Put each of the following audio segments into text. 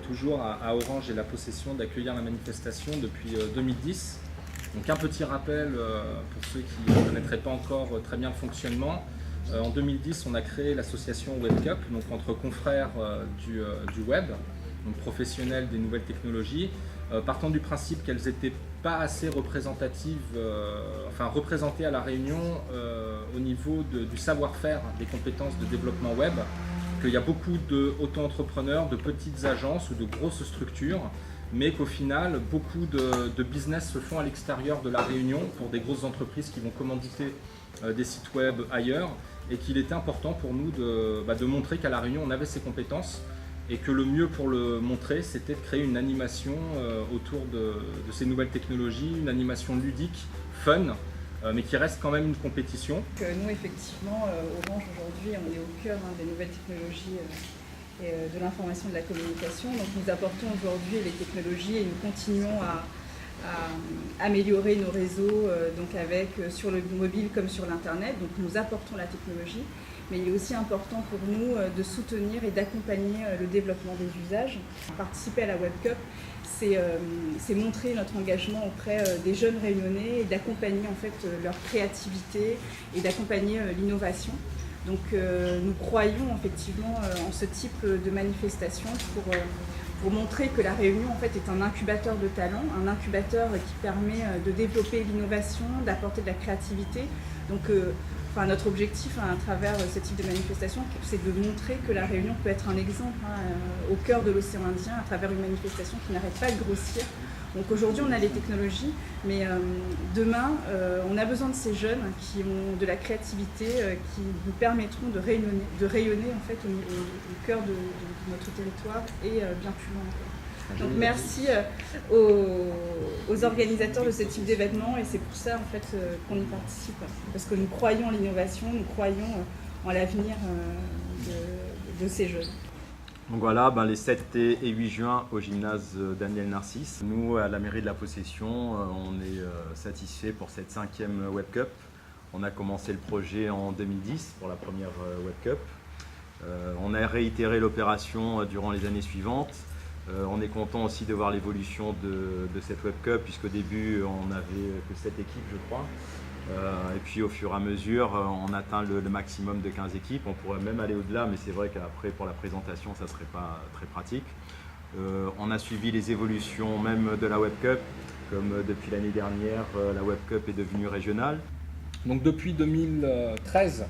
toujours à Orange et la possession d'accueillir la manifestation depuis 2010. Donc un petit rappel pour ceux qui ne connaîtraient pas encore très bien le fonctionnement. En 2010, on a créé l'association WebCup, donc entre confrères du web, donc professionnels des nouvelles technologies, partant du principe qu'elles n'étaient pas assez représentatives, représentées à La Réunion au niveau du savoir-faire des compétences de développement web, qu'il y a beaucoup d'auto-entrepreneurs, de petites agences ou de grosses structures, mais qu'au final, beaucoup de business se font à l'extérieur de La Réunion pour des grosses entreprises qui vont commanditer des sites web ailleurs, et qu'il était important pour nous de montrer qu'à La Réunion, on avait ces compétences, et que le mieux pour le montrer, c'était de créer une animation autour de ces nouvelles technologies, une animation ludique, fun, mais qui reste quand même une compétition. Nous, effectivement, Orange, aujourd'hui, on est au cœur des nouvelles technologies et de l'information et de la communication. Donc nous apportons aujourd'hui les technologies et nous continuons à améliorer nos réseaux sur le mobile comme sur l'internet. Donc nous apportons la technologie, mais il est aussi important pour nous de soutenir et d'accompagner le développement des usages. Participer à la WebCup, c'est montrer notre engagement auprès des jeunes réunionnais et d'accompagner en fait leur créativité et d'accompagner l'innovation. Donc nous croyons effectivement en ce type de manifestation pour montrer que La Réunion en fait est un incubateur de talents, un incubateur qui permet de développer l'innovation, d'apporter de la créativité. Donc notre objectif à travers ce type de manifestation, c'est de montrer que La Réunion peut être un exemple au cœur de l'océan Indien à travers une manifestation qui n'arrête pas de grossir. Donc aujourd'hui on a les technologies, mais demain on a besoin de ces jeunes qui ont de la créativité, qui nous permettront de rayonner en fait au cœur de notre territoire et bien plus loin encore. Donc merci aux organisateurs de ce type d'événement, et c'est pour ça en fait qu'on y participe, parce que nous croyons en l'innovation, nous croyons en l'avenir de ces jeunes. Donc voilà, les 7 et 8 juin au gymnase Daniel Narcisse. Nous, à la mairie de la Possession, on est satisfait pour cette 5e WebCup. On a commencé le projet en 2010 pour la première WebCup. On a réitéré l'opération durant les années suivantes. On est content aussi de voir l'évolution de cette WebCup, puisqu'au début, on n'avait que 7 équipes, je crois. Et puis au fur et à mesure, on atteint le maximum de 15 équipes. On pourrait même aller au-delà, mais c'est vrai qu'après pour la présentation, ça ne serait pas très pratique. On a suivi les évolutions même de la WebCup, comme depuis l'année dernière, la WebCup est devenue régionale. Donc depuis 2013,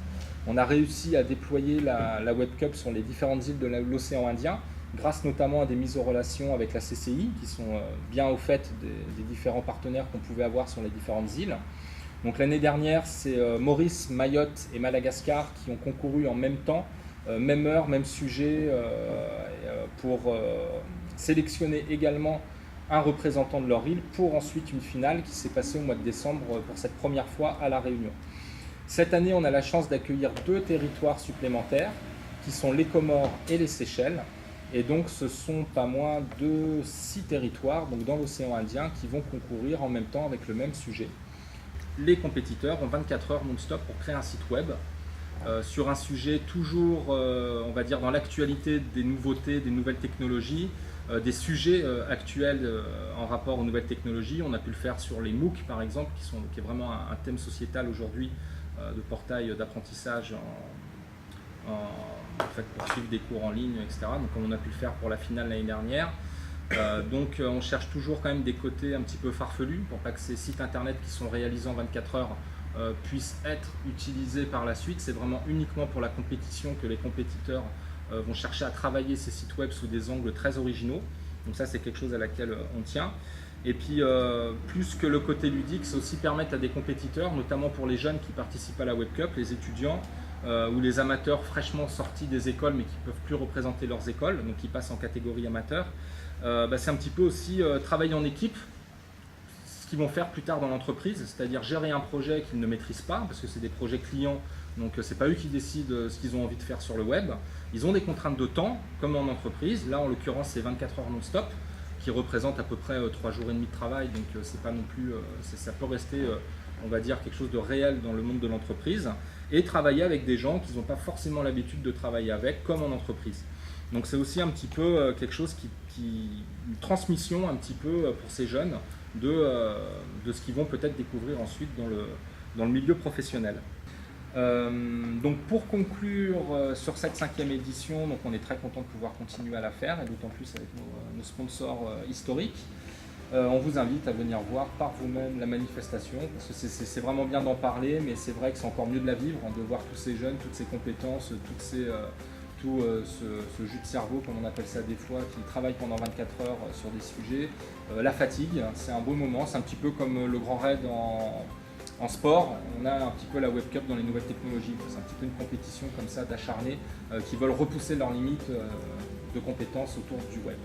on a réussi à déployer la WebCup sur les différentes îles de l'océan Indien, grâce notamment à des mises en relation avec la CCI, qui sont bien au fait des différents partenaires qu'on pouvait avoir sur les différentes îles. Donc l'année dernière, c'est Maurice, Mayotte et Madagascar qui ont concouru en même temps, même heure, même sujet, pour sélectionner également un représentant de leur île pour ensuite une finale qui s'est passée au mois de décembre pour cette première fois à La Réunion. Cette année, on a la chance d'accueillir 2 territoires supplémentaires qui sont les Comores et les Seychelles. Et donc ce sont pas moins de 6 territoires donc dans l'océan Indien qui vont concourir en même temps avec le même sujet. Les compétiteurs ont 24 heures non-stop pour créer un site web sur un sujet toujours, on va dire, dans l'actualité des nouveautés, des nouvelles technologies, des sujets actuels en rapport aux nouvelles technologies. On a pu le faire sur les MOOC par exemple, qui est vraiment un thème sociétal aujourd'hui de portail d'apprentissage pour suivre des cours en ligne, etc. Donc on a pu le faire pour la finale l'année dernière. Donc on cherche toujours quand même des côtés un petit peu farfelus pour pas que ces sites internet qui sont réalisés en 24 heures puissent être utilisés par la suite. C'est vraiment uniquement pour la compétition que les compétiteurs vont chercher à travailler ces sites web sous des angles très originaux. Donc ça, c'est quelque chose à laquelle on tient. Et puis plus que le côté ludique, c'est aussi permettre à des compétiteurs, notamment pour les jeunes qui participent à la WebCup, les étudiants ou les amateurs fraîchement sortis des écoles mais qui ne peuvent plus représenter leurs écoles, donc qui passent en catégorie amateur. C'est un petit peu aussi travailler en équipe, ce qu'ils vont faire plus tard dans l'entreprise, c'est-à-dire gérer un projet qu'ils ne maîtrisent pas, parce que c'est des projets clients, donc c'est pas eux qui décident ce qu'ils ont envie de faire sur le web. Ils ont des contraintes de temps, comme en entreprise. Là, en l'occurrence, c'est 24 heures non-stop, qui représentent à peu près 3 jours et demi de travail, donc c'est pas non plus, ça peut rester, on va dire, quelque chose de réel dans le monde de l'entreprise, et travailler avec des gens qu'ils n'ont pas forcément l'habitude de travailler avec, comme en entreprise. Donc c'est aussi un petit peu quelque chose une transmission un petit peu pour ces jeunes de ce qu'ils vont peut-être découvrir ensuite dans le milieu professionnel. Donc pour conclure sur cette 5e édition, donc on est très content de pouvoir continuer à la faire, et d'autant plus avec nos sponsors historiques. On vous invite à venir voir par vous-même la manifestation, parce que c'est vraiment bien d'en parler, mais c'est vrai que c'est encore mieux de la vivre, de voir tous ces jeunes, toutes ces compétences, tout ce jus de cerveau, comme on appelle ça des fois, qui travaille pendant 24 heures sur des sujets. La fatigue, c'est un beau moment, c'est un petit peu comme le Grand Raid en sport. On a un petit peu la Web Cup dans les nouvelles technologies, c'est un petit peu une compétition comme ça d'acharnés qui veulent repousser leurs limites de compétences autour du web.